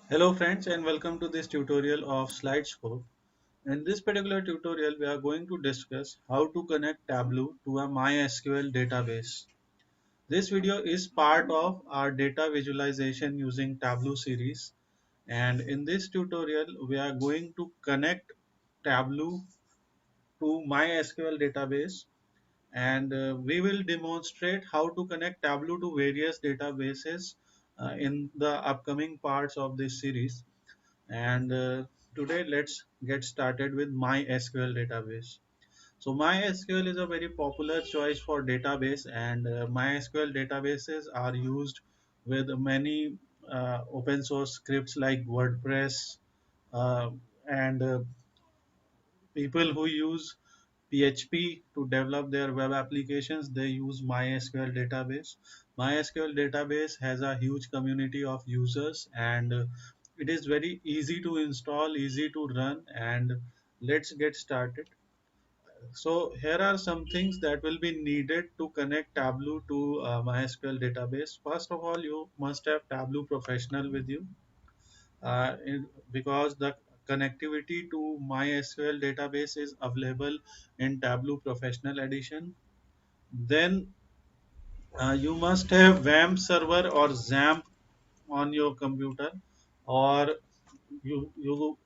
Hello friends and welcome to this tutorial of Slidescope. In this particular tutorial we are going to discuss how to connect Tableau to a MySQL database. This video is part of our data visualization using Tableau series, and in this tutorial we are going to connect Tableau to MySQL database, and we will demonstrate how to connect Tableau to various databases in the upcoming parts of this series. And today let's get started with MySQL database. So MySQL is a very popular choice for database, and MySQL databases are used with many open source scripts like WordPress, uh, and people who use PHP to develop their web applications, they use MySQL database. MySQL database has a huge community of users, and it is very easy to install, easy to run, and let's get started. So here are some things that will be needed to connect Tableau to MySQL database. First of all, you must have Tableau Professional with you, because the connectivity to MySQL database is available in Tableau Professional Edition. Then you must have WAMP server or XAMPP on your computer, or you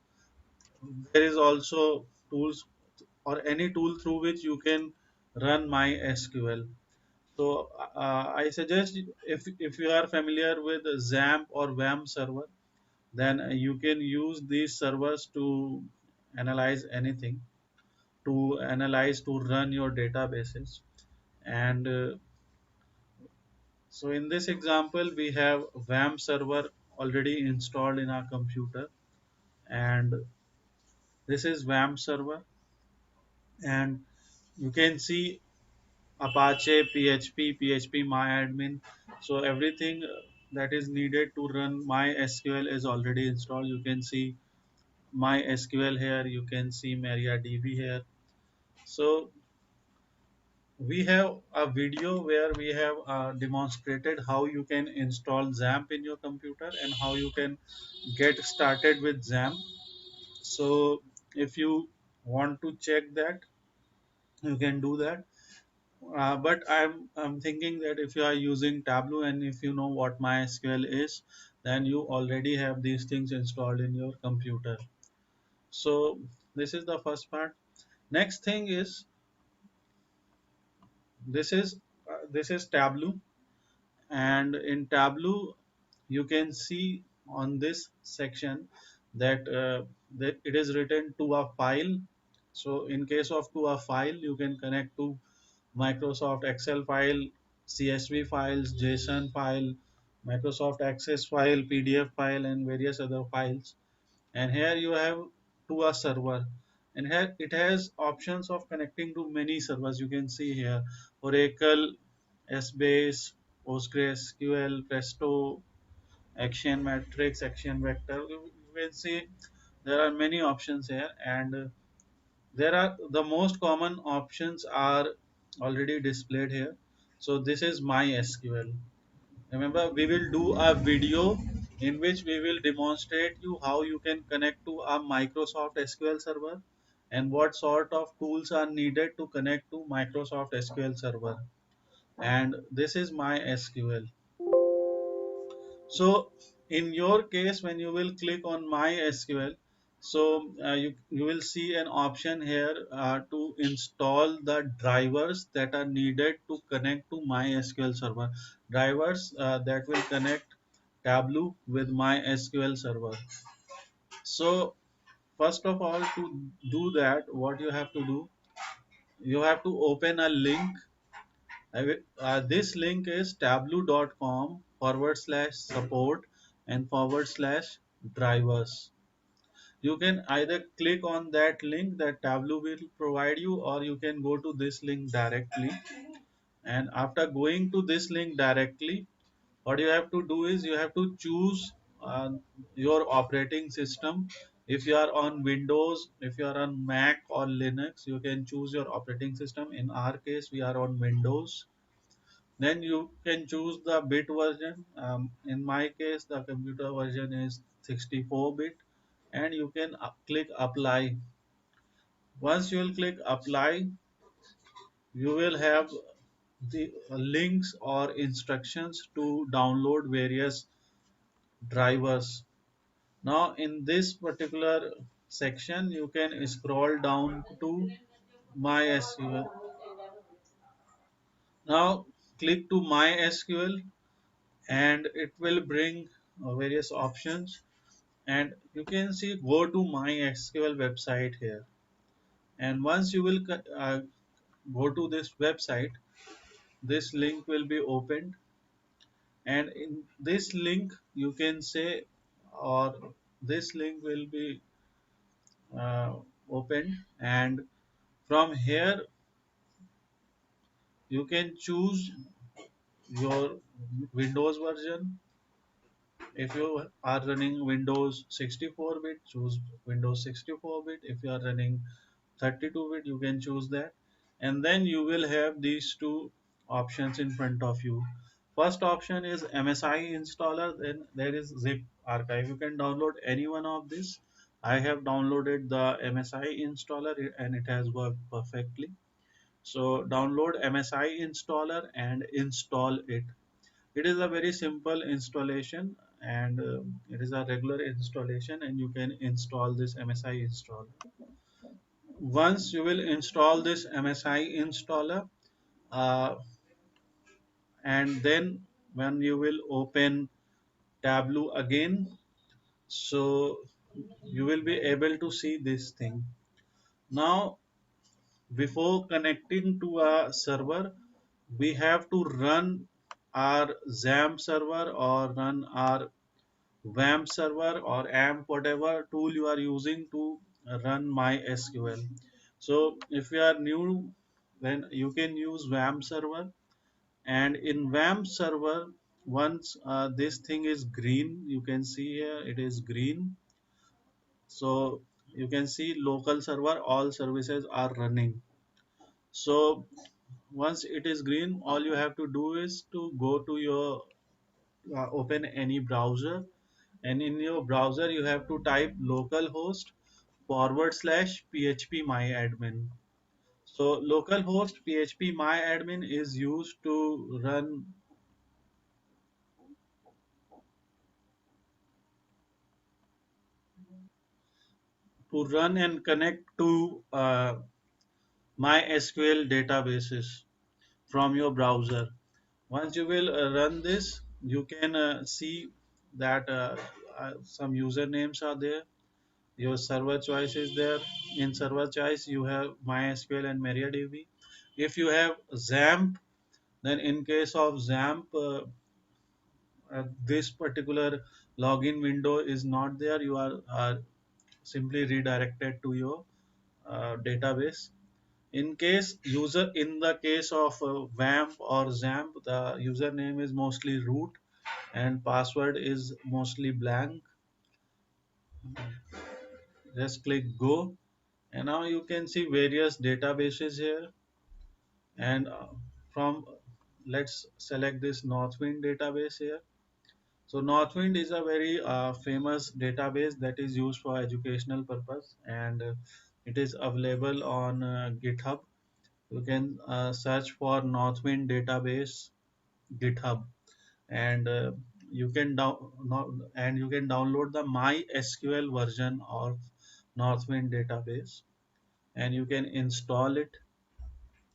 there is also tools or any tool through which you can run MySQL. So I suggest, if you are familiar with XAMPP or WAMP server, then you can use these servers to analyze anything, to run your databases. And so in this example we have WAMP server already installed in our computer, and this is WAMP server, and you can see Apache, PHP, MyAdmin. So everything that is needed to run MySQL is already installed. You can see MySQL here, you can see MariaDB here. So we have a video where we have demonstrated how you can install XAMPP in your computer and how you can get started with XAMPP. So if you want to check that, you can do that. But I'm thinking that if you are using Tableau and if you know what MySQL is, then you already have these things installed in your computer. So this is the first part. Next thing is, this is Tableau, and in Tableau you can see on this section that it is written to a file. So in case of to a file, you can connect to Microsoft Excel file, CSV files, JSON file, Microsoft Access file, PDF file, and various other files. And here you have to a server, and here it has options of connecting to many servers. You can see here Oracle, Sbase, PostgreSQL, Presto, Action Matrix, Action Vector. You can see there are many options here, and there are the most common options are already displayed here. So this is MySQL. Remember, we will do a video in which we will demonstrate you how you can connect to a Microsoft SQL server and what sort of tools are needed to connect to Microsoft SQL server. And this is MySQL. So in your case, when you will click on MySQL, so you will see an option here to install the drivers that are needed to connect to MySQL server. Drivers that will connect Tableau with MySQL server. So first of all, to do that, what you have to do, you have to open a link. This link is tableau.com / support and / drivers. You can either click on that link that Tableau will provide you, or you can go to this link directly. And after going to this link directly, what you have to do is you have to choose your operating system. If you are on Windows, if you are on Mac or Linux, you can choose your operating system. In our case, we are on Windows. Then you can choose the bit version. In my case, the computer version is 64-bit, and you can click apply. Once you will click apply, you will have the links or instructions to download various drivers. Now in this particular section you can scroll down to MySQL. Now click to MySQL and it will bring various options, and you can see go to MySQL website here. And once you will go to this website, this link will be opened, and in this link you can say, or this link will be uh, opened, and from here you can choose your Windows version. If you are running Windows 64-bit, choose Windows 64-bit. If you are running 32-bit, you can choose that. And then you will have these two options in front of you. First option is MSI installer, then there is zip archive. You can download any one of this. I have downloaded the MSI installer and it has worked perfectly. So download MSI installer and install it. It is a very simple installation, and it is a regular installation, and you can install this MSI installer. Once you will install this MSI installer, uh, and then when you will open Tableau again, so you will be able to see this thing. Now before connecting to a server, we have to run our XAMPP server or run our WAMP server or AMP, whatever tool you are using to run MySQL. So if you are new, then you can use WAMP server. And in WAMP server, once this thing is green, you can see here it is green. So you can see local server, all services are running. So once it is green, all you have to do is to go to your open any browser, and in your browser you have to type localhost forward slash php myadmin. So localhost php myadmin is used to run and connect to MySQL databases from your browser. Once you will run this, you can see that some usernames are there. Your server choice is there. In server choice, you have MySQL and MariaDB. If you have XAMPP, then in case of XAMPP, this particular login window is not there. You are simply redirected to your database. In the case of WAMP or XAMPP, the username is mostly root and password is mostly blank. Just click go, and now you can see various databases here. And from let's select this Northwind database here. So Northwind is a very famous database that is used for educational purpose, and it is available on GitHub. You can search for Northwind database GitHub, and you can download the MySQL version of Northwind database, and you can install it.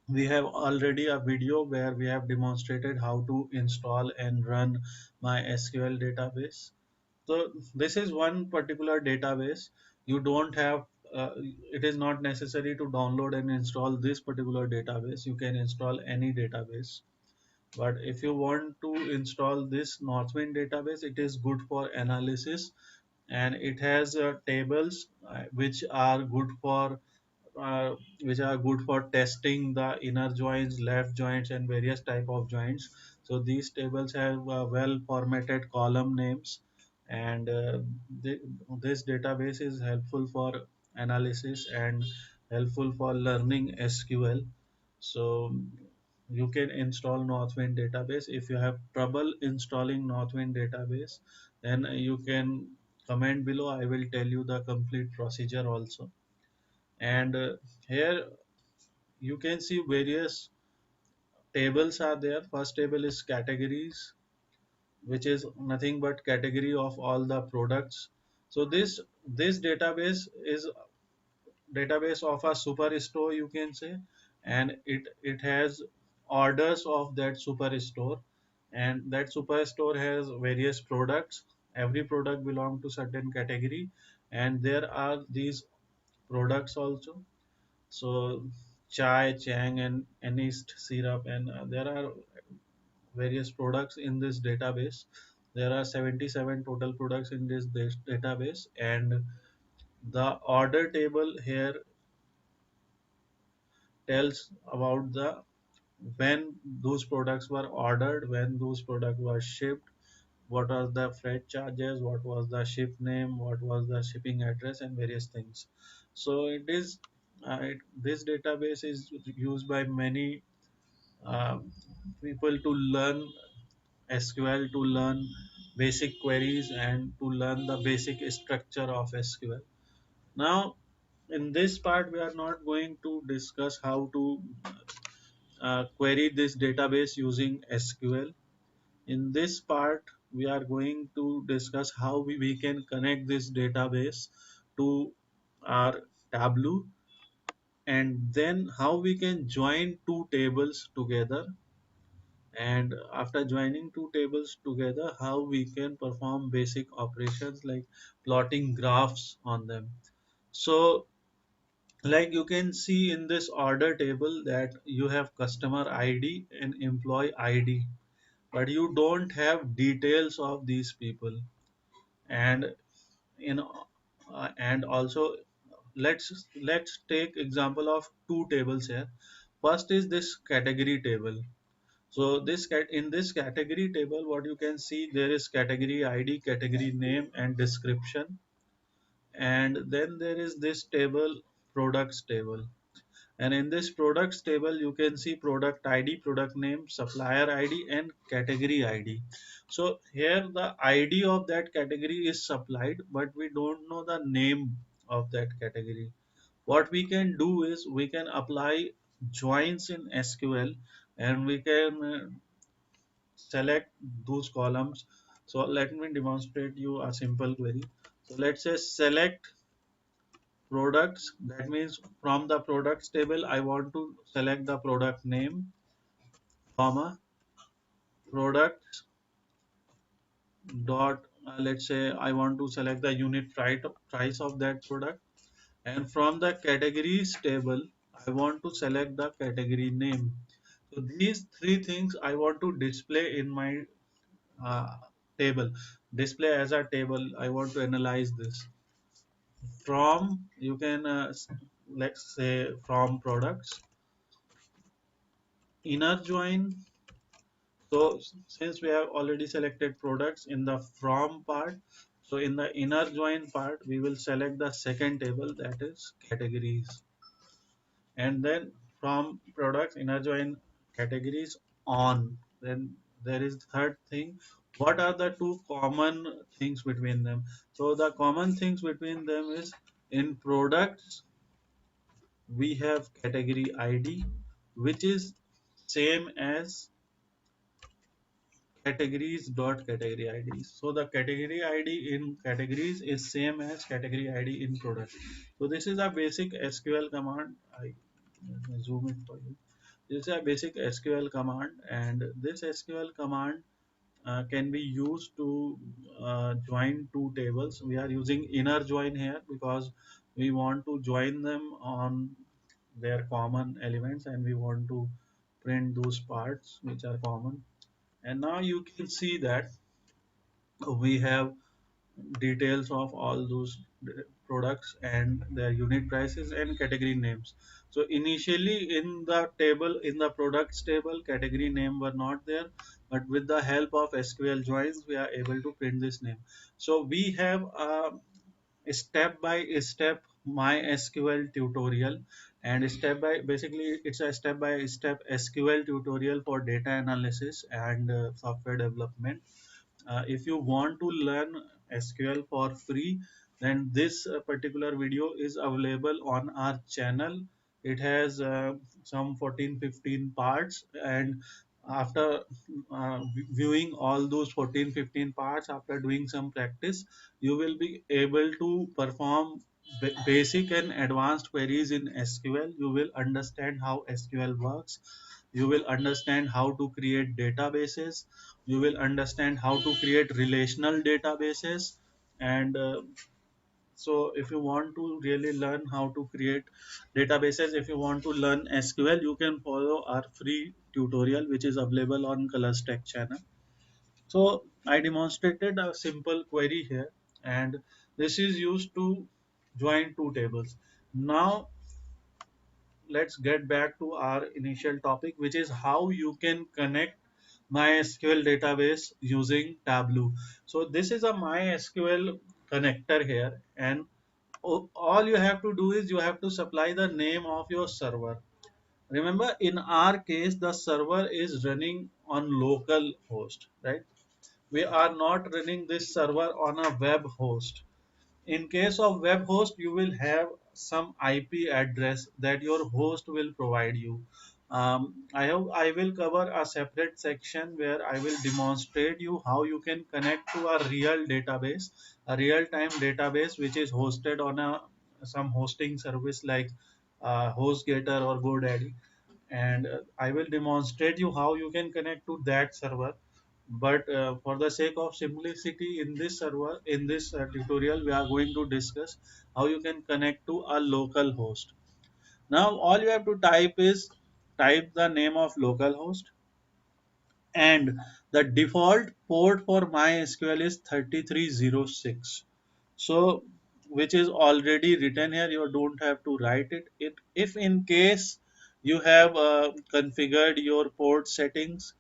We have already a video where we have demonstrated how to install and run MySQL database. So this is one particular database. You don't have it is not necessary to download and install this particular database. You can install any database. But if you want to install this Northwind database, it is good for analysis, and it has tables uh, which are good for testing the inner joints, left joints, and various type of joints. So these tables have well formatted column names, and this database is helpful for analysis and helpful for learning SQL. So you can install Northwind database. If you have trouble installing Northwind database, then you can comment below. I will tell you the complete procedure also. And here you can see various tables are there. First table is categories, which is nothing but category of all the products. So this database of a superstore, you can say, and it has orders of that superstore, and that superstore has various products. Every product belong to certain category, and there are these products also. So chai, chang, and anise syrup, and there are various products in this database. There are 77 total products in this database, and the order table here tells about the when those products were ordered, when those products were shipped, what are the freight charges, what was the ship name, what was the shipping address, and various things. So this database is used by many uh, people to learn SQL, to learn basic queries, and to learn the basic structure of SQL. Now, in this part, we are not going to discuss how to query this database using SQL. In this part, we are going to discuss how we can connect this database to our Tableau, and then how we can join two tables together, and after joining two tables together, how we can perform basic operations like plotting graphs on them. So like you can see in this order table that you have customer ID and employee ID, but you don't have details of these people. And in and also, let's take example of two tables here. First is this category table. So in this category table, what you can see, there is category ID, category name, and description. And then there is this table, products table. And in this products table, you can see product ID, product name, supplier ID, and category ID. So here the ID of that category is supplied, but we don't know the name of that category. What we can do is we can apply joins in SQL, and we can select those columns. So let me demonstrate you a simple query. So let's say select products. That means from the products table, I want to select the product name, comma, products dot, let's say I want to select the unit price of that product. And from the categories table, I want to select the category name. So these three things I want to display in my uh, table, display as a table. I want to analyze this from, you can let's say from products, inner join. So since we have already selected products in the from part, so in the inner join part, we will select the second table, that is categories. And then from products, inner join categories on. Then there is third thing. What are the two common things between them? So the common things between them is, in products, we have category ID, which is same as categories dot category IDs. So the category ID in categories is same as category ID in product. So this is a basic SQL command. I zoom it for you. This is a basic SQL command, and this SQL command can be used to join two tables. We are using inner join here because we want to join them on their common elements, and we want to print those parts which are common. And now you can see that we have details of all those products and their unit prices and category names. So initially in the table, in the products table, category name were not there, but with the help of SQL joins, we are able to print this name. So we have a step by step MySQL tutorial, and step by basically it's a step by step SQL tutorial for data analysis and software development. If you want to learn SQL for free, then this particular video is available on our channel. It has some 14-15 parts, and after viewing all those 14-15 parts, after doing some practice, you will be able to perform basic and advanced queries in SQL. You will understand how SQL works. You will understand how to create databases. You will understand how to create relational databases. And so if you want to really learn how to create databases, if you want to learn SQL, you can follow our free tutorial which is available on Colors Tech channel. So I demonstrated a simple query here, and this is used to join two tables. Now let's get back to our initial topic, which is how you can connect MySQL database using Tableau. So this is a MySQL connector here, and all you have to do is you have to supply the name of your server. Remember, in our case, the server is running on local host, right? We are not running this server on a web host. In case of web host, you will have some IP address that your host will provide you. I will cover a separate section where I will demonstrate you how you can connect to a real database, a real-time database which is hosted on a some hosting service like HostGator or GoDaddy, and I will demonstrate you how you can connect to that server. But for the sake of simplicity, in this server, in this tutorial, we are going to discuss how you can connect to a local host. Now all you have to type is type the name of localhost, and the default port for MySQL is 3306. So which is already written here, you don't have to write it. If in case you have configured your port settings,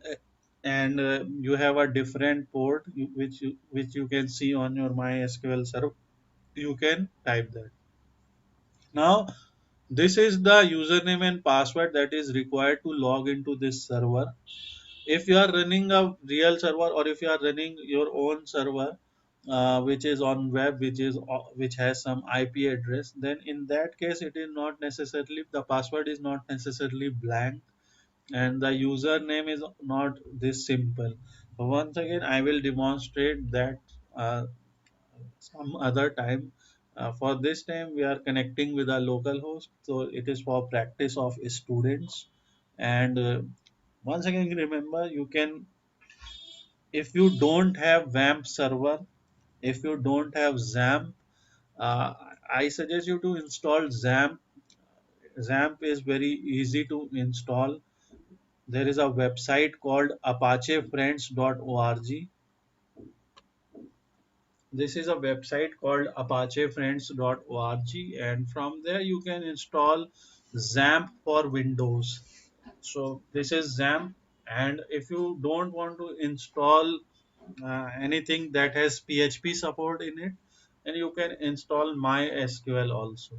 uh, and you have a different port which you can see on your MySQL server, you can type that. Now this is the username and password that is required to log into this server. If you are running a real server, or if you are running your own server which is on web, which has some IP address, then in that case it is not necessarily, the password is not necessarily blank, and the username is not this simple. So once again I will demonstrate that some other time. For this time we are connecting with a local host, so it is for practice of students. And once again remember, you can, if you don't have WAMP server, if you don't have XAMPP, uh, I suggest you to install XAMPP. XAMPP is very easy to install. There is a website called apachefriends.org. This is a website called apachefriends.org, and from there you can install XAMPP for Windows. So this is XAMPP, and if you don't want to install anything that has PHP support in it, then you can install MySQL also.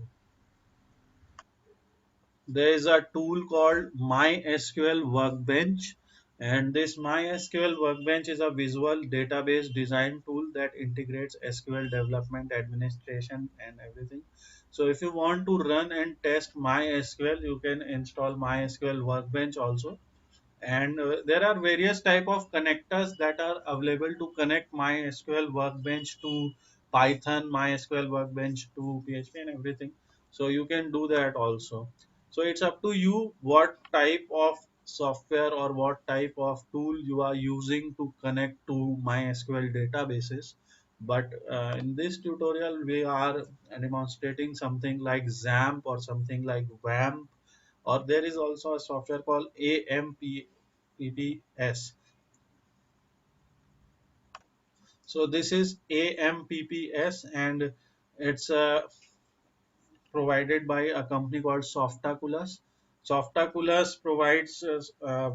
There is a tool called MySQL Workbench, and this MySQL Workbench is a visual database design tool that integrates SQL development, administration, and everything. So if you want to run and test MySQL, you can install MySQL Workbench also. And there are various type of connectors that are available to connect MySQL Workbench to Python, MySQL Workbench to PHP, and everything. So you can do that also. So it's up to you what type of software or what type of tool you are using to connect to MySQL databases. But in this tutorial we are demonstrating something like XAMPP or something like WAMP, or there is also a software called AMPPS. So this is AMPPS, and it's provided by a company called Softaculous. Softaculous provides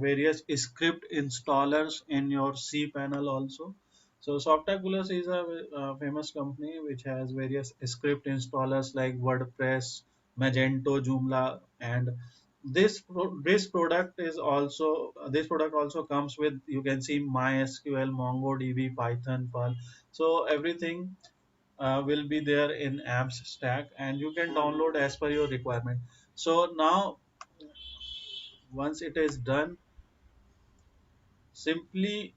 various script installers in your cPanel also. So Softaculous is a famous company which has various script installers like WordPress, Magento, Joomla, and this product is also this product also comes with, you can see, MySQL, MongoDB, Python, Perl. So everything will be there in apps stack, and you can download as per your requirement. So now once it is done, simply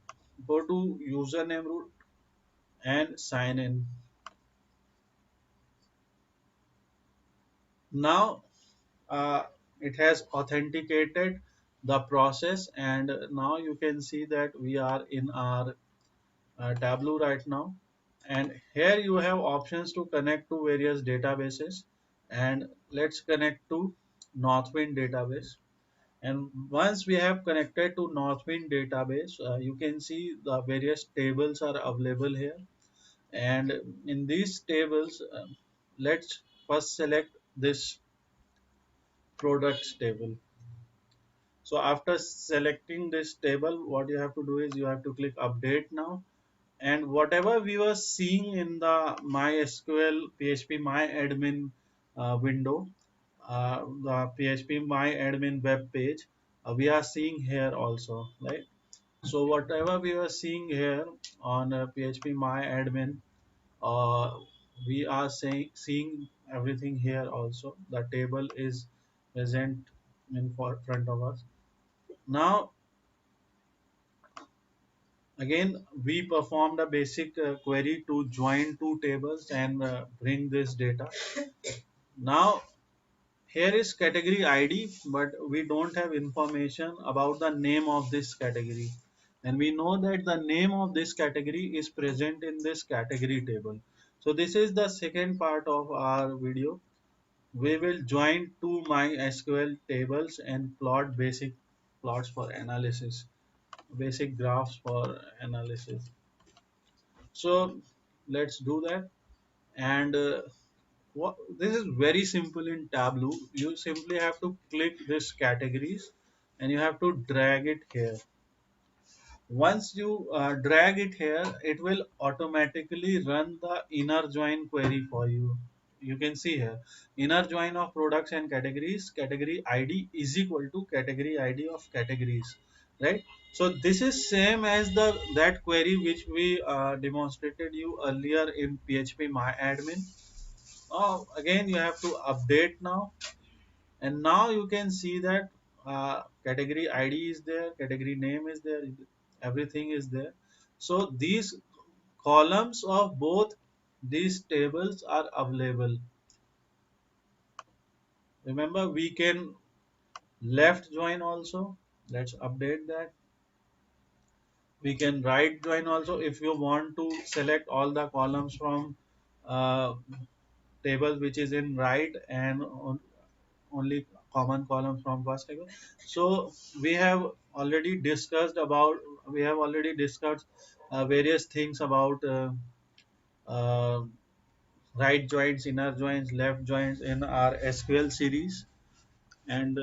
go to username root and sign in. Now it has authenticated the process, and now you can see that we are in our Tableau right now, and here you have options to connect to various databases, and let's connect to Northwind database. And once we have connected to Northwind database, you can see the various tables are available here, and in these tables, let's first select this products table. So after selecting this table, what you have to do is you have to click update now, and whatever we were seeing in the MySQL PHP MyAdmin window, the PHP MyAdmin web page, we are seeing here also, right? So whatever we were seeing here on PHP MyAdmin, uh, we are seeing everything here also. The table is present in front of us. Now again, we performed a basic query to join two tables and bring this data. Now here is category ID, but we don't have information about the name of this category. And we know that the name of this category is present in this category table. So this is the second part of our video. We will join two MySQL tables and plot basic plots for analysis, basic graphs for analysis. So let's do that. And this is very simple in Tableau. You simply have to click this categories and you have to drag it here. Once you drag it here, it will automatically run the inner join query for you. You can see here, inner join of products and categories, category ID is equal to category ID of categories, right? So this is same as the that query which we demonstrated you earlier in PHP MyAdmin. Again, you have to update now, and now you can see that category ID is there, category name is there, everything is there. So these columns of both these tables are available. Remember, we can left join also. Let's update that. We can right join also if you want to select all the columns from uh, table which is in right, and only common columns from first table. So we have already discussed various things about uh, right joins, inner joins, left joins in our SQL series. And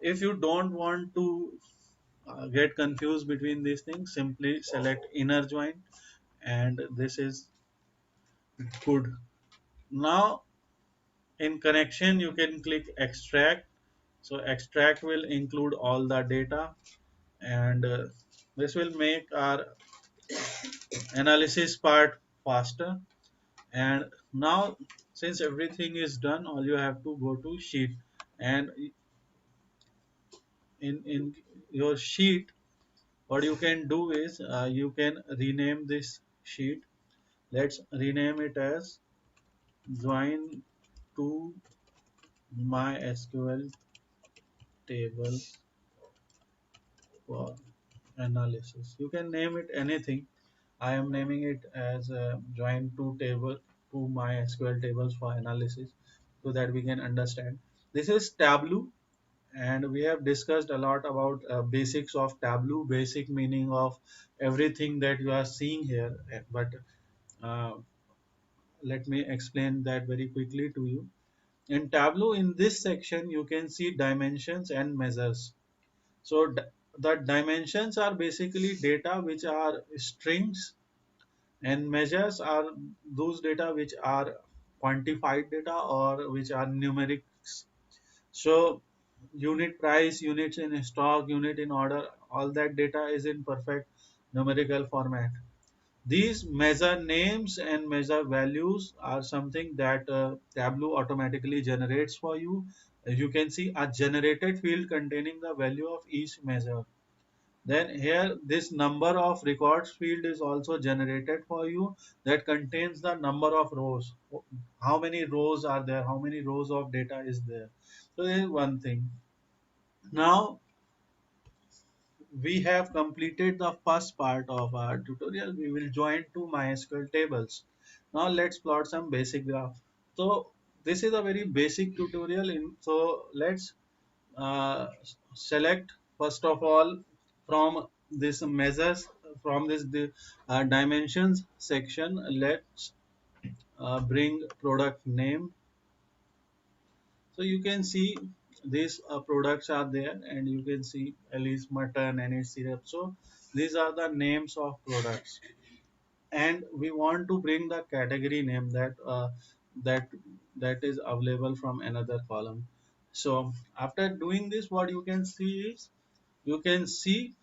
if you don't want to get confused between these things, simply select inner join, and this is good. Now in connection, you can click extract. So extract will include all the data, and this will make our analysis part faster. And now, since everything is done, all you have to go to sheet, and in your sheet, what you can do is you can rename this sheet. Let's rename it as join to MySQL table for analysis. You can name it anything. I am naming it as join to MySQL tables for analysis, so that we can understand. This is Tableau, and we have discussed a lot about basics of Tableau, basic meaning of everything that you are seeing here. But uh, let me explain that very quickly to you. In Tableau, in this section, you can see dimensions and measures. So the dimensions are basically data which are strings, and measures are those data which are quantified data or which are numerics. So unit price, units in stock, unit in order, all that data is in perfect numerical format. These measure names and measure values are something that Tableau automatically generates for you. You can see a generated field containing the value of each measure. Then here this number of records field is also generated for you, that contains the number of rows. How many rows are there? How many rows of data is there? So this is one thing. Now we have completed the first part of our tutorial. We will join to MySQL tables. Now let's plot some basic graph. So this is a very basic tutorial. So let's uh, select first of all from this measures, from this dimensions section. Let's bring product name. So you can see these products are there, and you can see Alice mutton and syrup. So these are the names of products, and we want to bring the category name that that is available from another column. So after doing this, what you can see is, you can see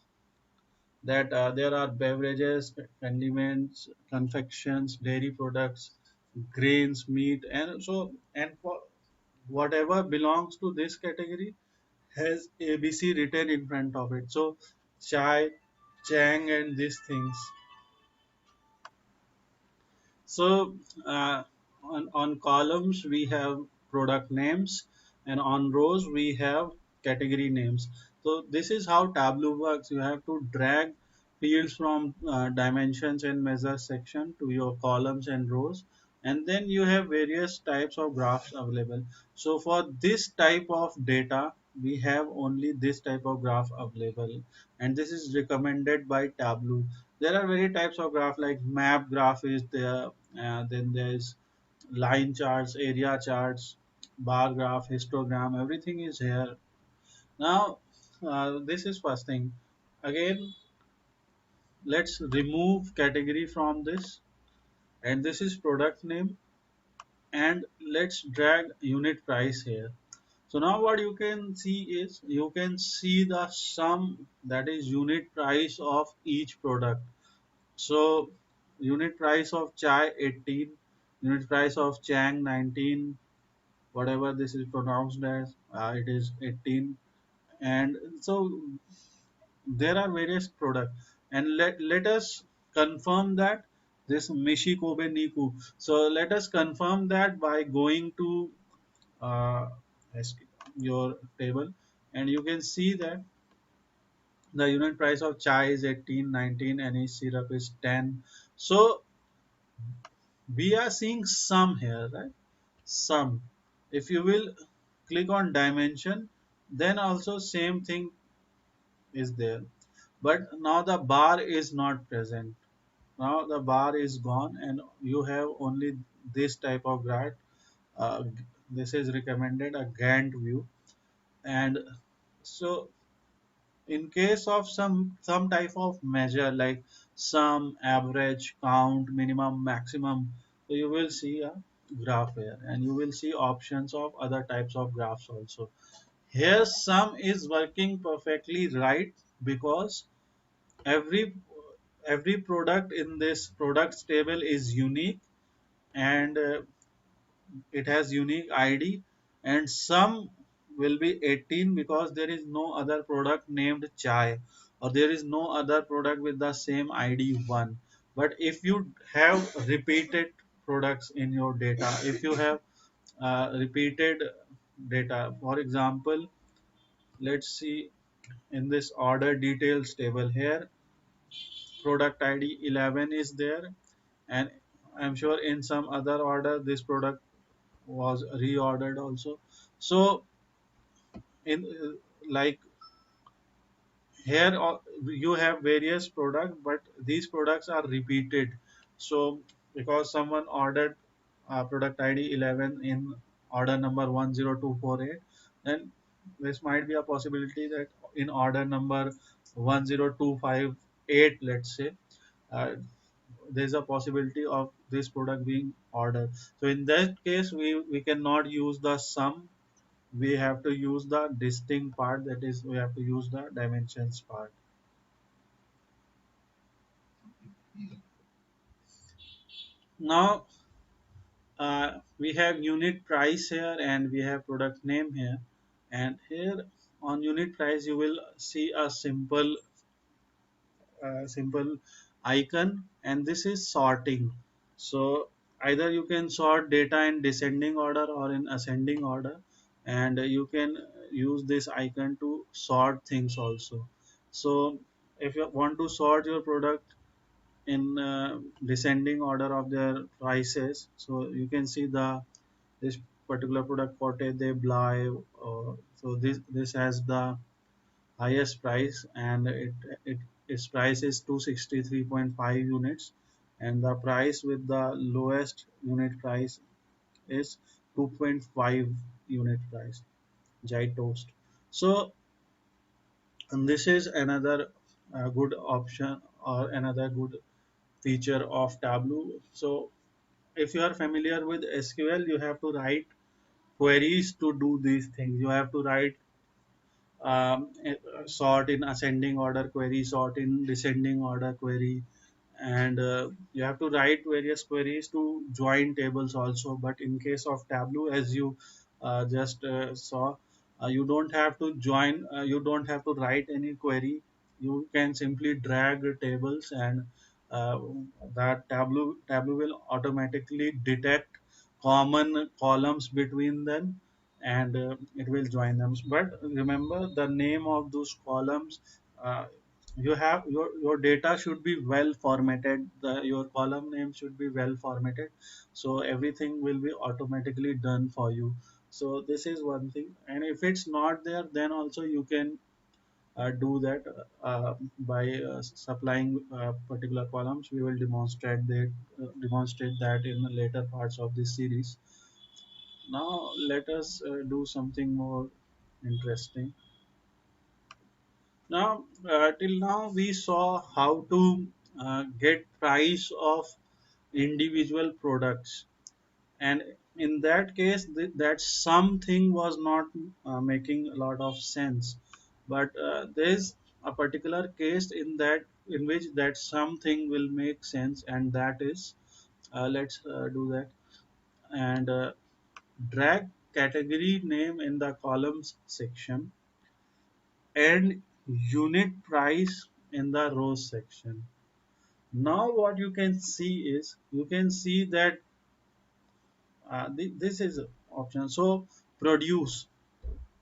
that there are beverages, condiments, confections, dairy products, grains, meat, and so, and for whatever belongs to this category has ABC written in front of it. So chai, chang, and these things. So on columns we have product names, and on rows we have category names. So this is how Tableau works. You have to drag fields from dimensions and measures section to your columns and rows, and then you have various types of graphs available. So for this type of data, we have only this type of graph available, and this is recommended by Tableau. There are many types of graph, like map graph is there, then there's line charts, area charts, bar graph, histogram, everything is here. Now this is first thing. Again, let's remove category from this, and this is product name, and let's drag unit price here. So now what you can see is, you can see the sum, that is unit price of each product. So unit price of chai 18, unit price of chang 19, whatever this is pronounced as, it is 18. And so there are various products, and let us confirm that this Mishi Kobe Niku. So let us confirm that by going to uh, your table, and you can see that the unit price of chai is 18, 19, and each syrup is 10. So we are seeing sum here, right? Sum. If you will click on dimension, then also same thing is there, but now the bar is not present. Now the bar is gone, and you have only this type of graph. uh, this is recommended a Gantt view. And so in case of some type of measure, like sum, average, count, minimum, maximum, so you will see a graph here, and you will see options of other types of graphs also. Here sum is working perfectly right, because every every product in this products table is unique, and it has unique ID, and some will be 18 because there is no other product named chai, or there is no other product with the same ID 1. But if you have repeated products in your data, if you have repeated data, for example, let's see, in this order details table here, product ID 11 is there, and I'm sure in some other order this product was reordered also. So in like here you have various products, but these products are repeated. So because someone ordered product ID 11 in order number 10248, then this might be a possibility that in order number 10258, let's say, uh, there's a possibility of this product being ordered. So in that case, we cannot use the sum. We have to use the distinct part, that is we have to use the dimensions part. Now we have unit price here and we have product name here, and here on unit price you will see a simple icon, and this is sorting. So either you can sort data in descending order or in ascending order, and you can use this icon to sort things also. So if you want to sort your product in descending order of their prices, so you can see the this particular product Forte de Bly, so this has the highest price, and it its price is 263.5 units, and the price with the lowest unit price is 2.5 unit price, Jai Toast. So and this is another good option or another good feature of Tableau. So if you are familiar with SQL, you have to write queries to do these things. You have to write sort in ascending order query, sort in descending order query, and you have to write various queries to join tables also. But in case of Tableau, as you just saw, you don't have to join, you don't have to write any query. You can simply drag tables, and uh, that Tableau will automatically detect common columns between them, and it will join them. But remember the name of those columns. You have your data should be well formatted, your column name should be well formatted, so everything will be automatically done for you. So this is one thing, and if it's not there, then also you can do that by supplying particular columns. We will demonstrate that in the later parts of this series. Now let us do something more interesting. Now, till now we saw how to get price of individual products, and in that case, that something was not making a lot of sense. But there is a particular case in which that something will make sense, and that is let's do that, and drag category name in the columns section and unit price in the rows section. Now what you can see is, you can see that this is option. So produce,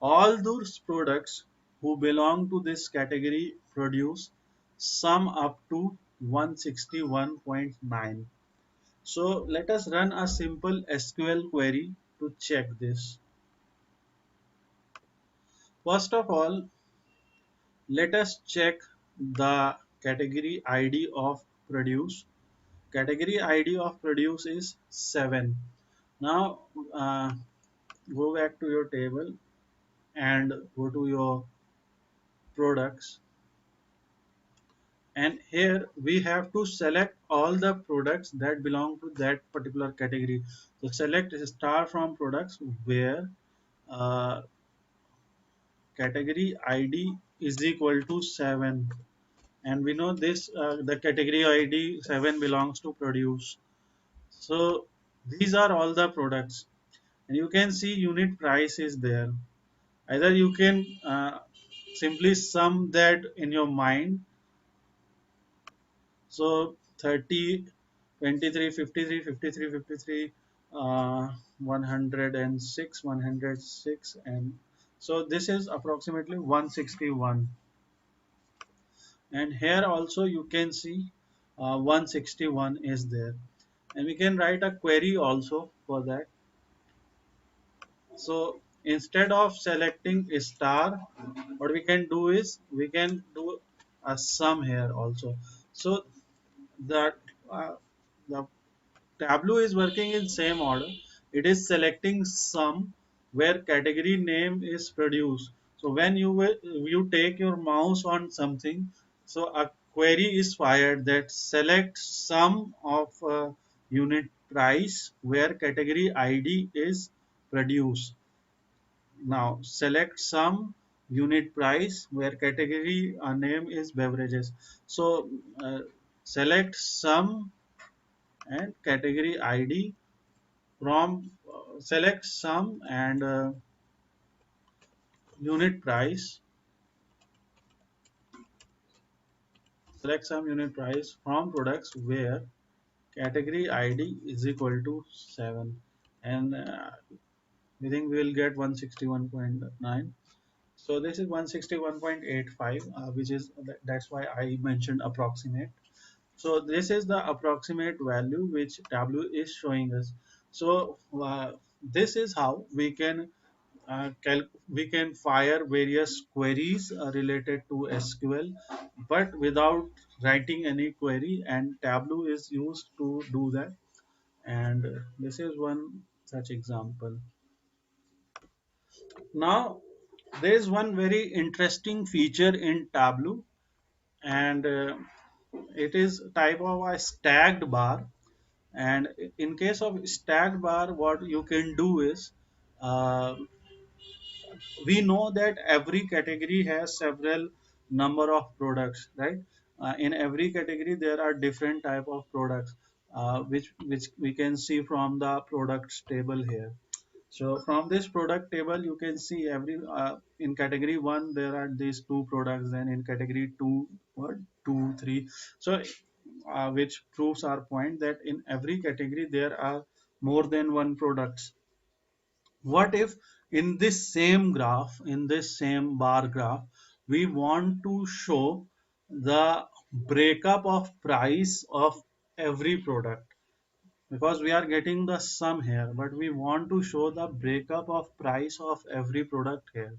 all those products who belong to this category produce sum up to 161.9. So let us run a simple SQL query to check this. First of all, let us check the category ID of produce. Category ID of produce is 7. Now go back to your table and go to your products, and here we have to select all the products that belong to that particular category. So select star from products where uh, category ID is equal to 7, and we know this the category ID 7 belongs to produce. So these are all the products, and you can see unit price is there. Either you can simply sum that in your mind. So 30, 23, 53, 53, 53, 106, 106, and so this is approximately 161. And here also you can see 161 is there, and we can write a query also for that. So instead of selecting a star, what we can do is we can do a sum here also. So that the Tableau is working in same order. It is selecting sum where category name is produce. So when you take your mouse on something, so a query is fired that selects sum of unit price where category id is produced. Now select sum unit price where category name is beverages. So select sum and category id from select sum and unit price. Select sum unit price from products where category id is equal to 7, and we think we will get 161.9. So this is 161.85, which is that's why I mentioned approximate. So this is the approximate value which Tableau is showing us. So this is how we can fire various queries related to SQL, but without writing any query, and Tableau is used to do that. And this is one such example. Now there is one very interesting feature in Tableau, and it is type of a stacked bar. And in case of stacked bar, what you can do is, uh, we know that every category has several number of products, right? In every category there are different type of products, which we can see from the products table here. So from this product table you can see every in category 1 there are these two products, then in category 2 what 2 3. So which proves our point that in every category there are more than one products. What if in this same graph, in this same bar graph, we want to show the breakup of price of every product? Because we are getting the sum here, but we want to show the breakup of price of every product here.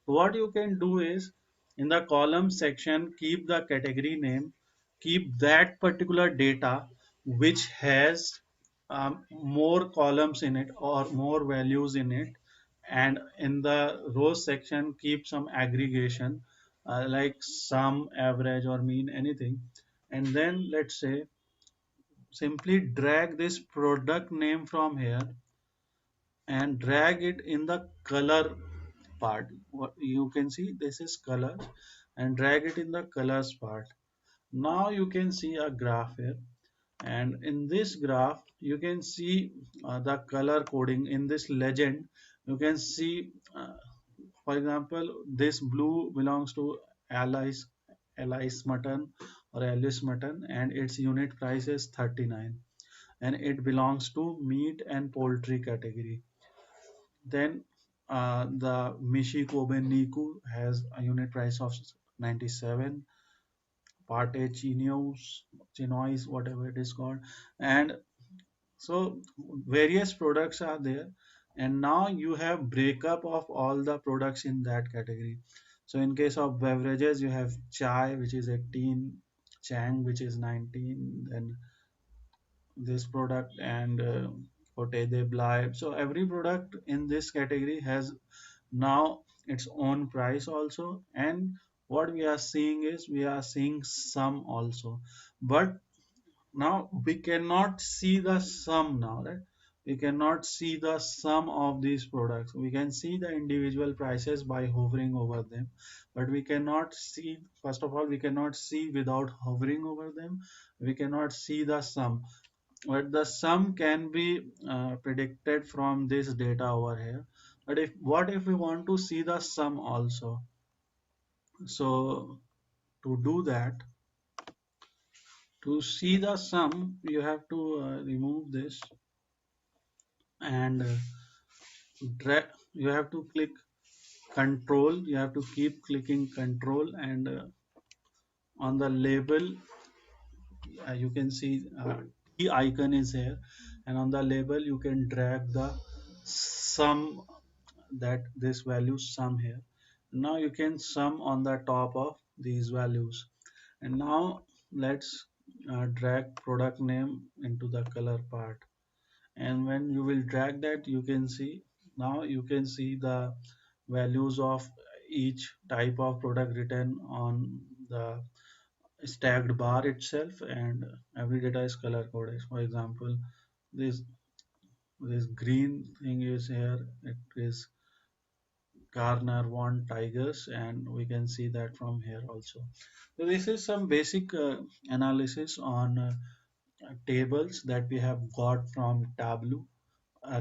What you can do is, in the column section, keep the category name, keep that particular data which has more columns in it or more values in it, and in the rows section keep some aggregation, like sum, average or mean, anything. And then let's say simply drag this product name from here and drag it in the color part. What you can see, this is colors, and drag it in the colors part. Now you can see a graph here, and in this graph you can see the color coding in this legend. You can see, for example, this blue belongs to Alice Alice mutton or Alice mutton, and its unit price is 39, and it belongs to meat and poultry category. Then the Mishi Kobe Niku has a unit price of 97, Pate Chinois, whatever it is called. And so various products are there. And now you have breakup of all the products in that category. So in case of beverages, you have chai, which is 18, Chang, which is 19, then this product, and Cote de Bly. So every product in this category has now its own price also. And what we are seeing is we are seeing sum also, but now we cannot see the sum now, right? We cannot see the sum of these products. We can see the individual prices by hovering over them, but we cannot see, first of all, we cannot see without hovering over them. We cannot see the sum, but the sum can be predicted from this data over here. But if what if we want to see the sum also? So to do that, to see the sum, you have to remove this, and drag. You have to click control. You have to keep clicking control, and on the label you can see T icon is here, and on the label you can drag the sum, that this value sum here. Now you can sum on the top of these values. And now let's drag product name into the color part. And when you will drag that, you can see, now you can see the values of each type of product written on the stacked bar itself, and every data is color coded. For example, this this green thing is here, it is Garner tigers, and we can see that from here also. So this is some basic analysis on tables that we have got from Tableau,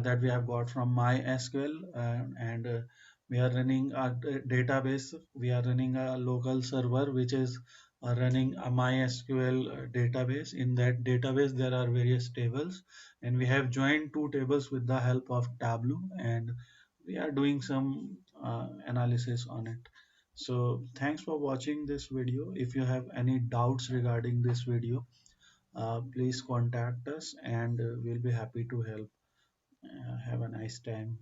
that we have got from MySQL, and we are running a database. We are running a local server which is running a MySQL database. In that database, there are various tables, and we have joined two tables with the help of Tableau, and we are doing some analysis on it. So thanks for watching this video. If you have any doubts regarding this video, please contact us, and we'll be happy to help. Have a nice time.